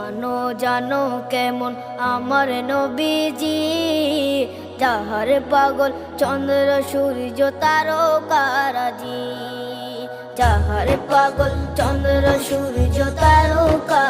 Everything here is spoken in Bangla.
জানো জানো কেমন আমার নবীজি, যাহার পাগল চন্দ্র সূর্য তারকারাজি, যাহার পাগল চন্দ্র সূর্য তারকা